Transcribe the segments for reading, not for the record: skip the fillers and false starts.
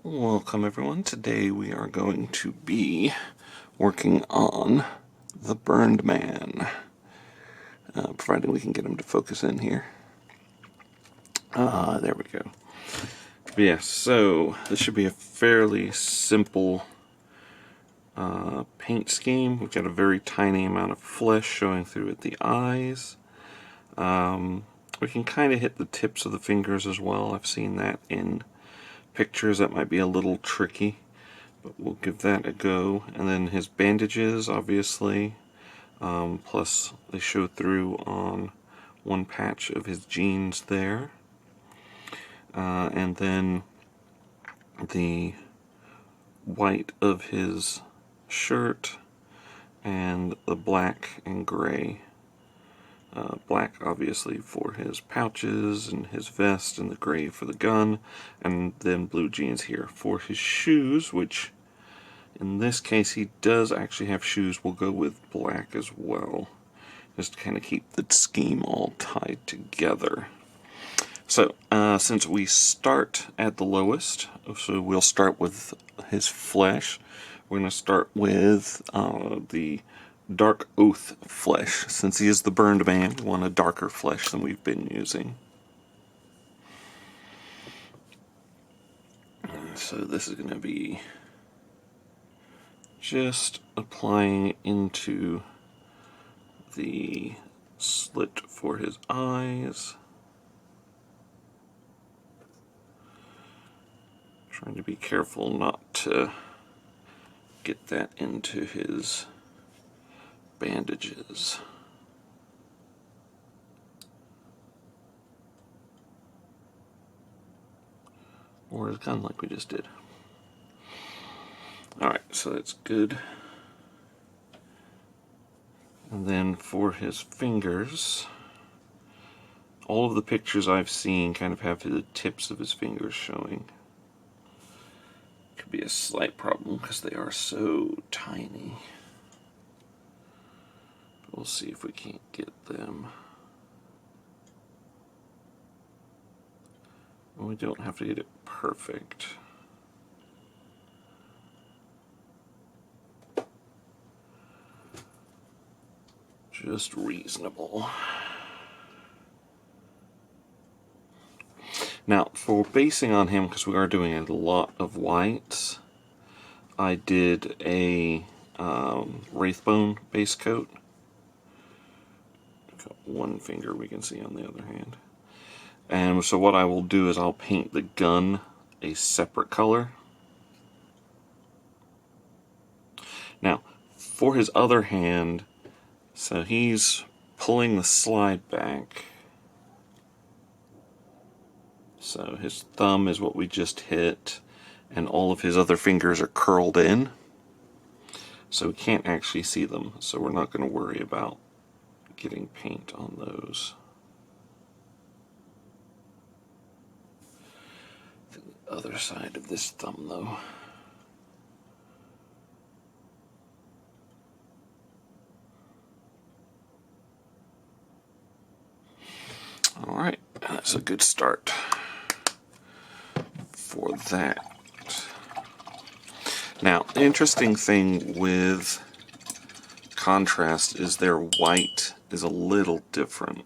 Welcome everyone. Today we are going to be working on the Burned Man, providing we can get him to focus in here. There we go. But yeah, so this should be a fairly simple paint scheme. We've got a very tiny amount of flesh showing through at the eyes. We can kind of hit the tips of the fingers as well. I've seen that in pictures. That might be a little tricky, but we'll give that a go. And then his bandages, obviously, plus they show through on one patch of his jeans there. And then the white of his shirt and the black and gray. Black obviously for his pouches and his vest, and the gray for the gun, and then blue jeans here. For his shoes, which in this case he does actually have shoes, we'll go with black as well, just to kind of keep the scheme all tied together. So since we start at the lowest, so we'll start with his flesh. We're going to start with the Darkoath Flesh. Since he is the Burned Man, we want a darker flesh than we've been using. So this is going to be just applying into the slit for his eyes. Trying to be careful not to get that into his bandages. Or his gun, like we just did. Alright, so that's good. And then for his fingers, all of the pictures I've seen kind of have the tips of his fingers showing. Could be a slight problem because they are so tiny. We'll see if we can't get them. We don't have to get it perfect. Just reasonable. Now, for basing on him, because we are doing a lot of whites, I did a Wraithbone base coat. Got one finger we can see on the other hand. And so what I will do is I'll paint the gun a separate color. Now, for his other hand, so he's pulling the slide back. So his thumb is what we just hit, and all of his other fingers are curled in. So we can't actually see them, so we're not going to worry about getting paint on those. The other side of this thumb, though. Alright, that's a good start for that. Now, the interesting thing with contrast is their white is a little different.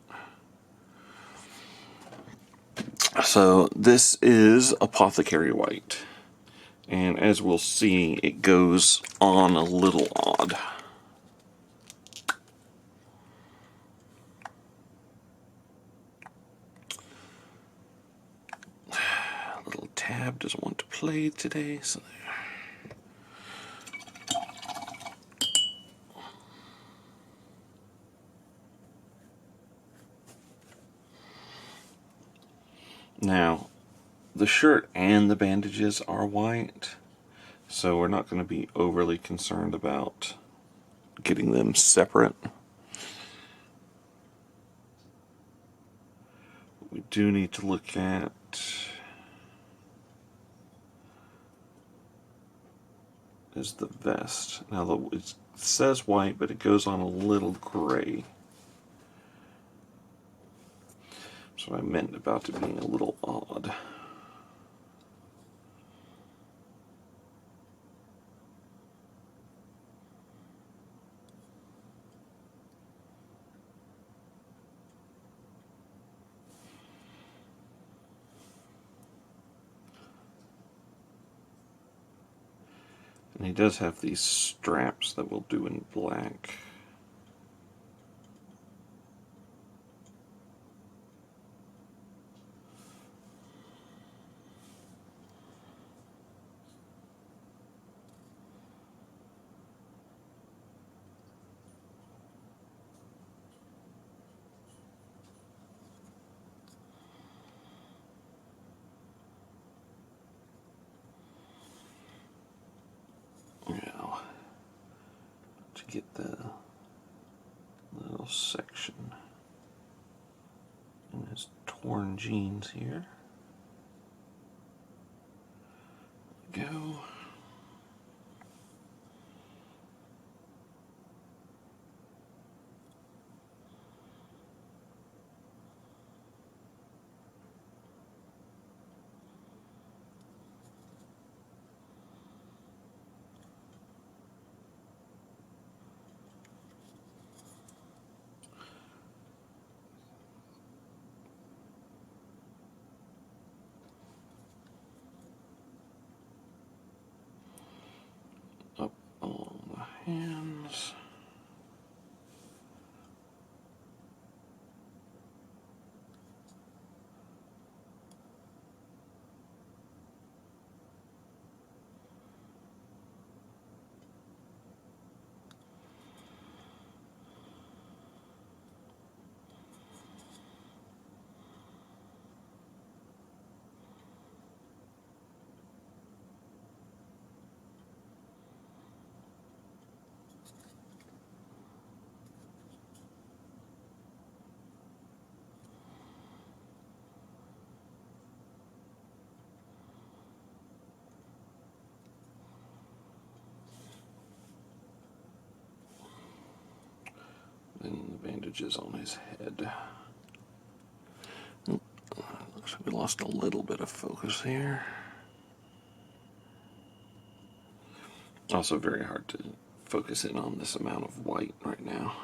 So this is Apothecary White, and as we'll see, it goes on a little odd. Little tab doesn't want to play today, so there. Now, the shirt and the bandages are white, so we're not going to be overly concerned about getting them separate. What we do need to look at is the vest. Now, it says white, but it goes on a little gray. That's what I meant about it being a little odd. And he does have these straps that we'll do in black. Now, to get the little section in his torn jeans here. There we go. Up along the hands. And the bandages on his head. Oh, looks like we lost a little bit of focus here. Also very hard to focus in on this amount of white right now.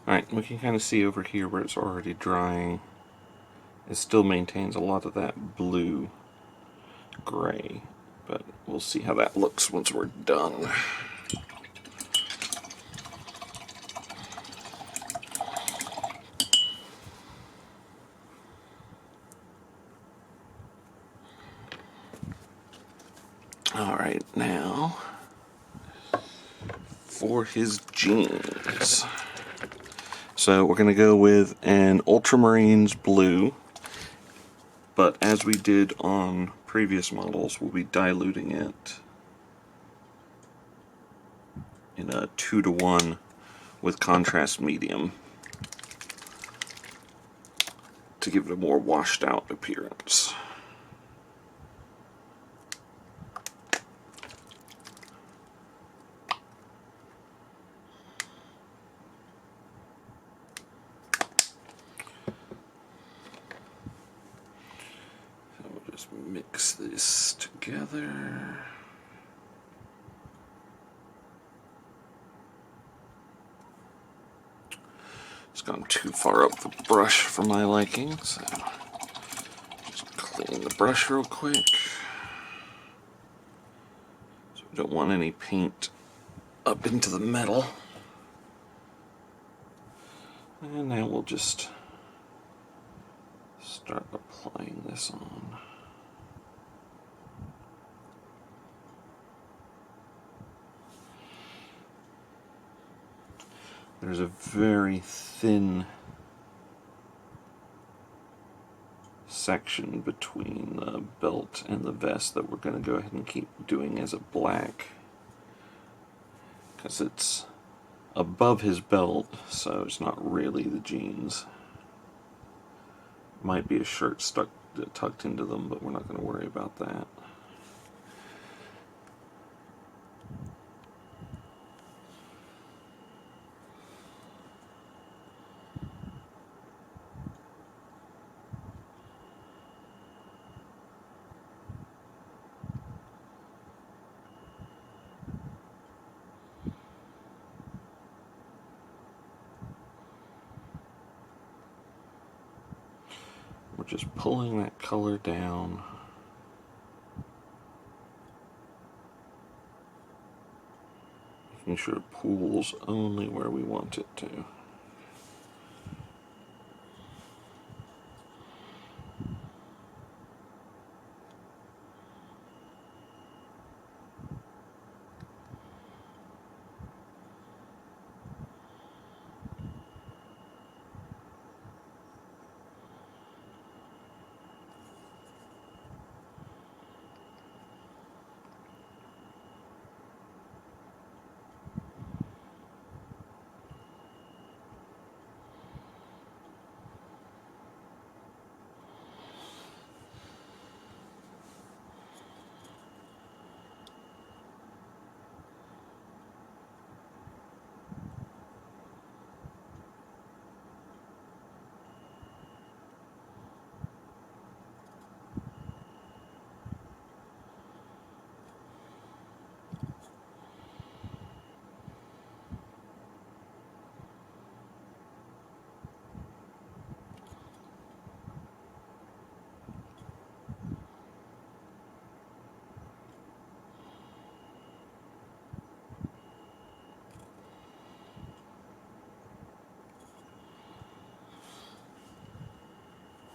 Alright, we can kind of see over here where it's already drying. It still maintains a lot of that blue gray, but we'll see how that looks once we're done. Alright, now for his jeans. So we're going to go with an Ultramarines Blue, but as we did on previous models, we'll be diluting it in a 2-to-1 with contrast medium to give it a more washed out appearance. Mix this together. It's gone too far up the brush for my liking, so just clean the brush real quick. So we don't want any paint up into the metal. And now we'll just start applying this on. There's a very thin section between the belt and the vest that we're going to go ahead and keep doing as a black, because it's above his belt, so it's not really the jeans. Might be a shirt tucked into them, but we're not going to worry about that. We're just pulling that color down. Making sure it pools only where we want it to.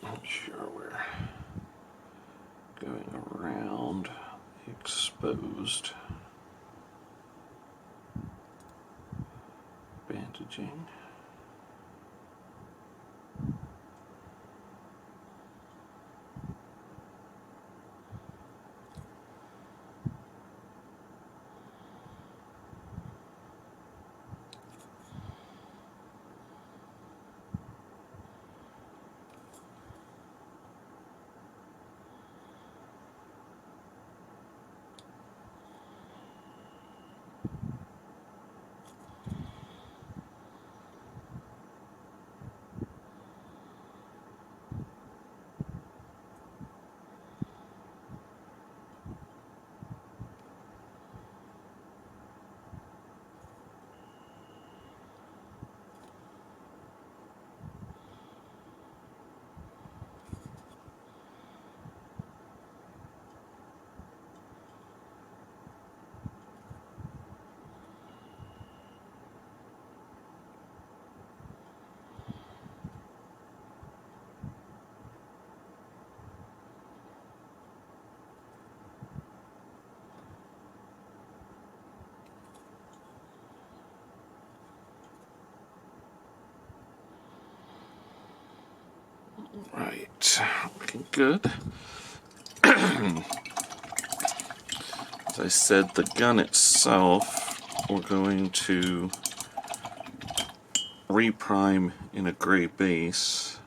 Make sure we're going around the exposed bandaging. Right, looking good. As I said, the gun itself, we're going to reprime in a gray base.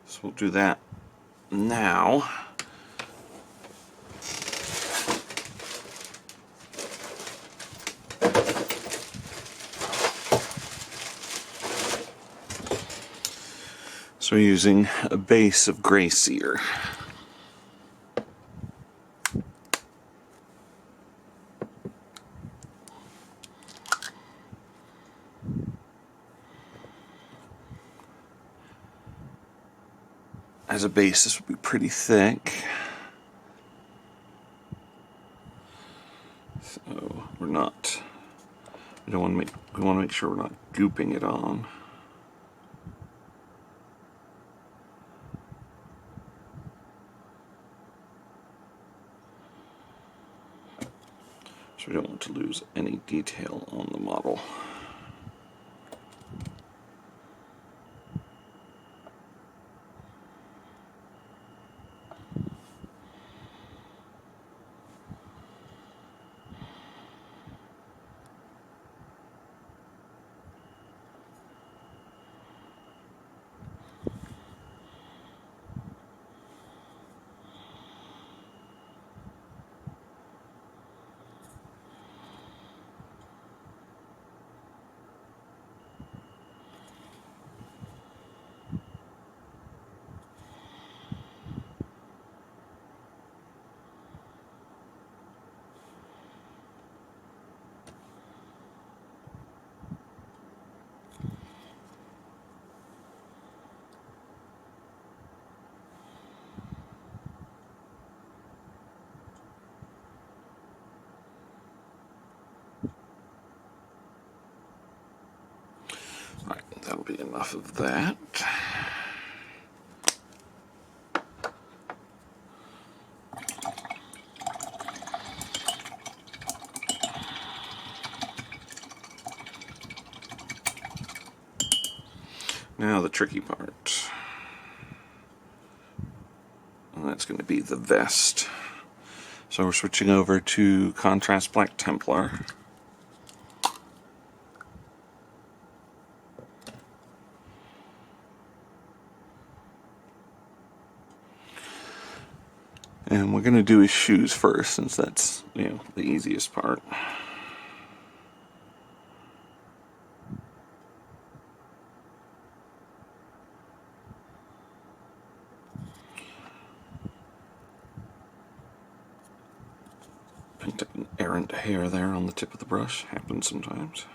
So we'll do that now. So we're using a base of gray Seer. As a base, this would be pretty thick. So we're not. We want to make sure we're not gooping it on. So we don't want to lose any detail on the model. be enough of that. Now the tricky part. And that's going to be the vest. So we're switching over to Contrast Black Templar. And we're going to do his shoes first, since that's, the easiest part. Picked up an errant hair there on the tip of the brush. Happens sometimes.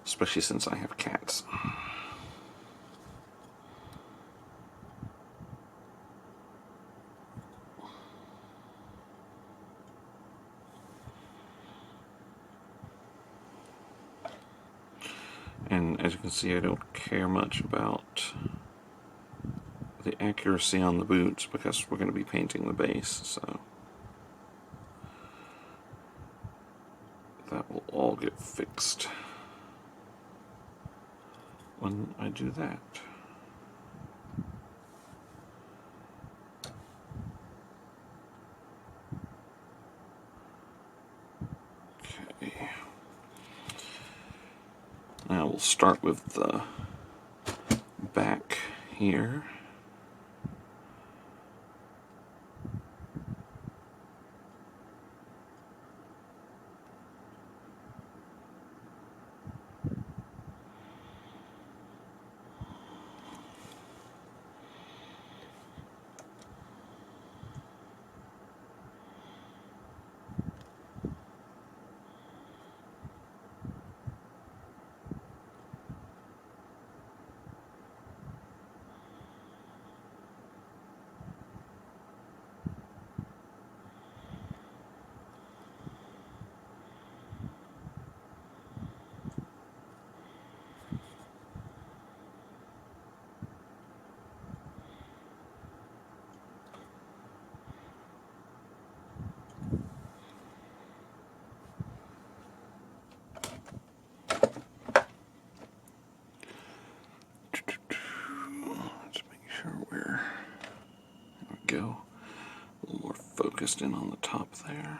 Especially since I have cats. And as you can see, I don't care much about the accuracy on the boots because we're going to be painting the base, so that will all get fixed when I do that. Okay. Now we'll start with the back here. Go a little more focused in on the top there.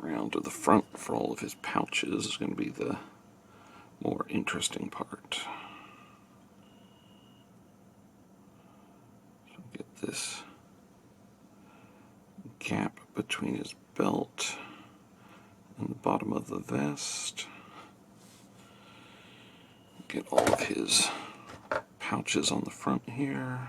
Around to the front for all of his pouches is going to be the more interesting part. So get this gap between his belt and the bottom of the vest. Get all of his pouches on the front here.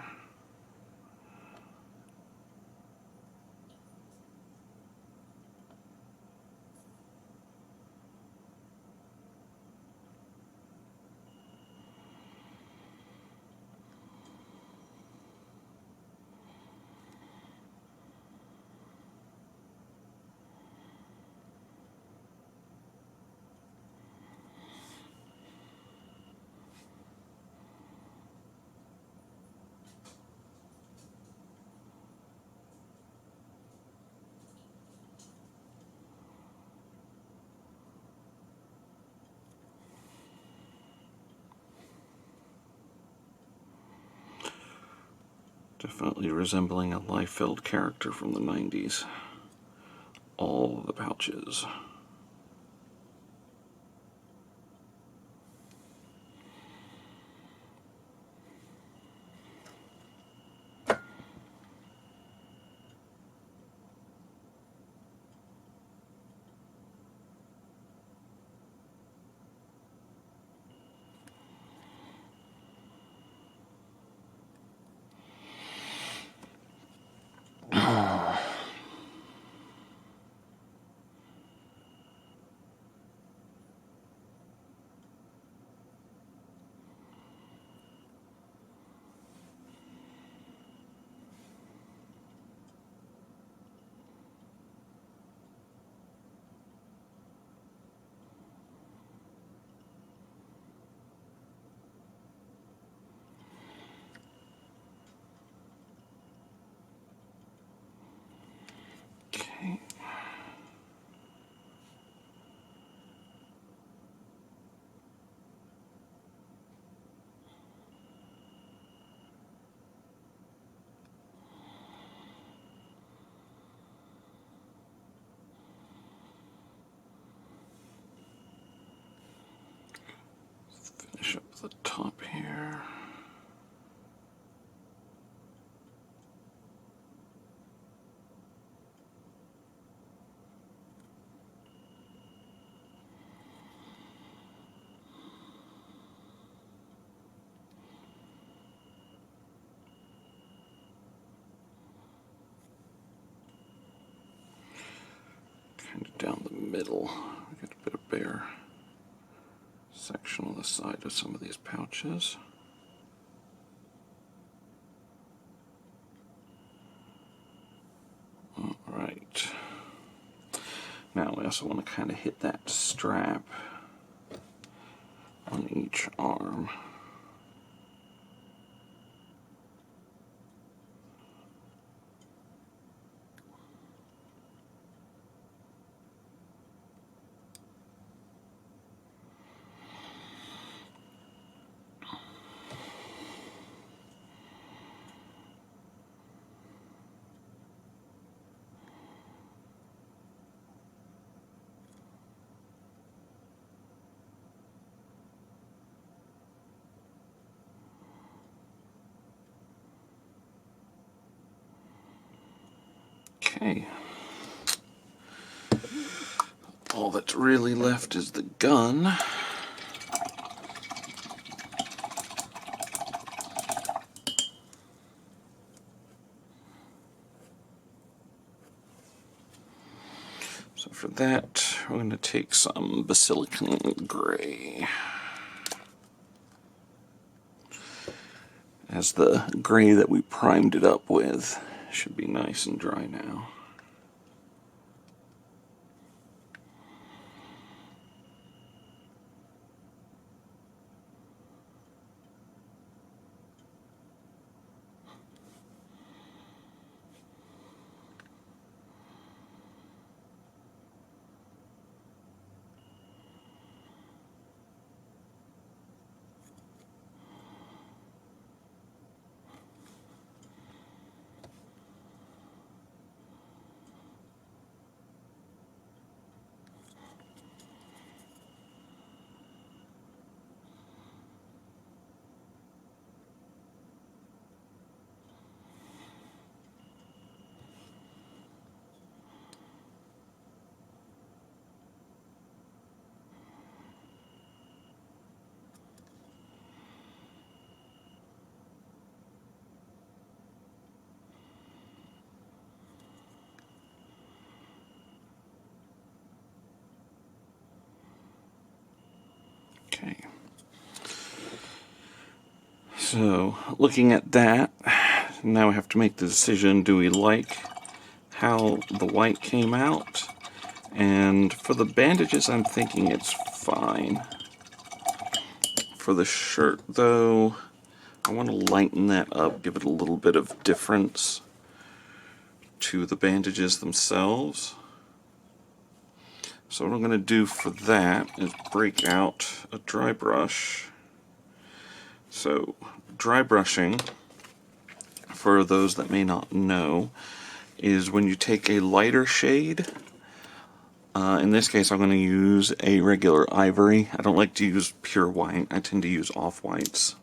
Definitely resembling a life-filled character from the 90s. All the pouches. Okay. Finish up the top here. Kind of down the middle. I got a bit of bare section on the side of some of these pouches. Alright. Now we also want to kind of hit that strap on each arm. Okay. All that's really left is the gun. So for that, we're going to take some Basilicanum Grey. As the gray that we primed it up with should be nice and dry now. Okay. So, looking at that, now we have to make the decision, do we like how the white came out? And for the bandages, I'm thinking it's fine. For the shirt, though, I want to lighten that up, give it a little bit of difference to the bandages themselves. So what I'm going to do for that is break out a dry brush. So, dry brushing for those that may not know, is when you take a lighter shade, in this case I'm going to use a regular Ivory. I don't like to use pure white, I tend to use off-whites.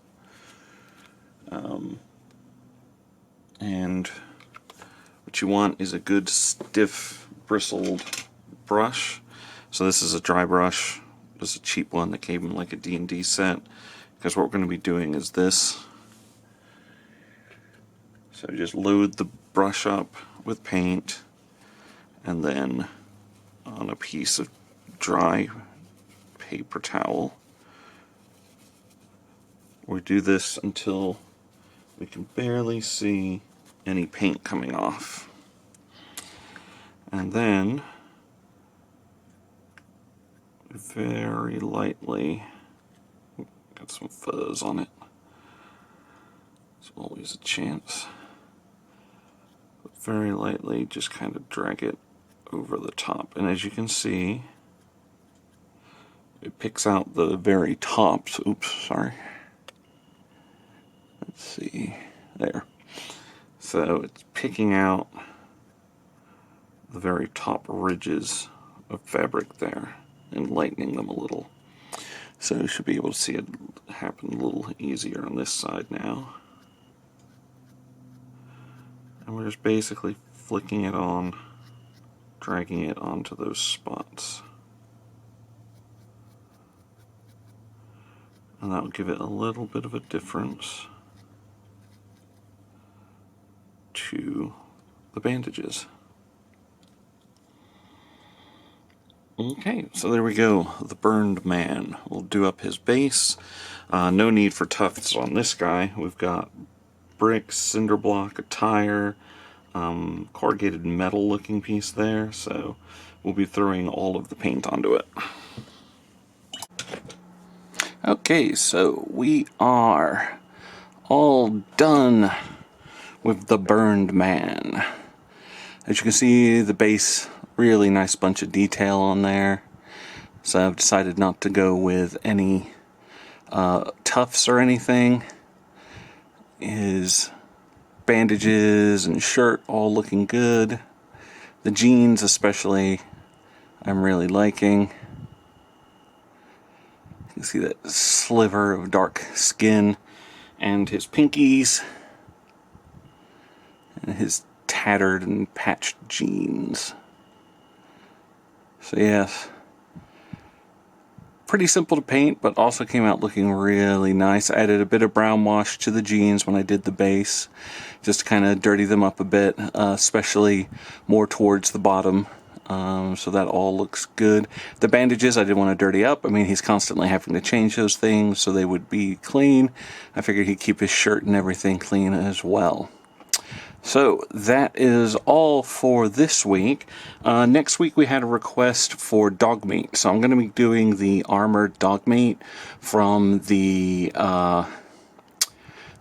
And what you want is a good stiff bristled brush. So this is a dry brush. This is a cheap one that came in like a D&D set, because what we're going to be doing is this. So just load the brush up with paint, and then on a piece of dry paper towel, we do this until we can barely see any paint coming off. And then very lightly, got some fuzz on it, it's always a chance, but very lightly just kind of drag it over the top, and as you can see it picks out the very tops. Oops, sorry. Let's see, there. So it's picking out the very top ridges of fabric there and lightening them a little. So you should be able to see it happen a little easier on this side now. And we're just basically flicking it on, dragging it onto those spots. And that will give it a little bit of a difference to the bandages. Okay, so there we go, the Burned Man. We'll do up his base. No need for tufts on this guy. We've got bricks, cinder block, a tire, corrugated metal looking piece there, so we'll be throwing all of the paint onto it. Okay, so we are all done with the Burned Man. As you can see, the base, really nice bunch of detail on there. So I've decided not to go with any tufts or anything. His bandages and shirt all looking good. The jeans especially I'm really liking. You can see that sliver of dark skin, and his pinkies, and his tattered and patched jeans. So yes, pretty simple to paint, but also came out looking really nice. I added a bit of brown wash to the jeans when I did the base, just to kind of dirty them up a bit, especially more towards the bottom. So that all looks good. The bandages I didn't want to dirty up. I mean, he's constantly having to change those things so they would be clean. I figured he'd keep his shirt and everything clean as well. So that is all for this week. Next week we had a request for dog meat. So I'm going to be doing the armored dog meat from the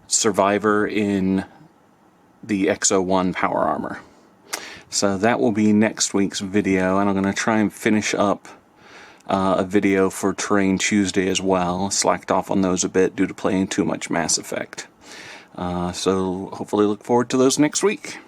Survivor in the X01 Power Armor. So that will be next week's video, and I'm going to try and finish up a video for Terrain Tuesday as well. Slacked off on those a bit due to playing too much Mass Effect. So hopefully look forward to those next week.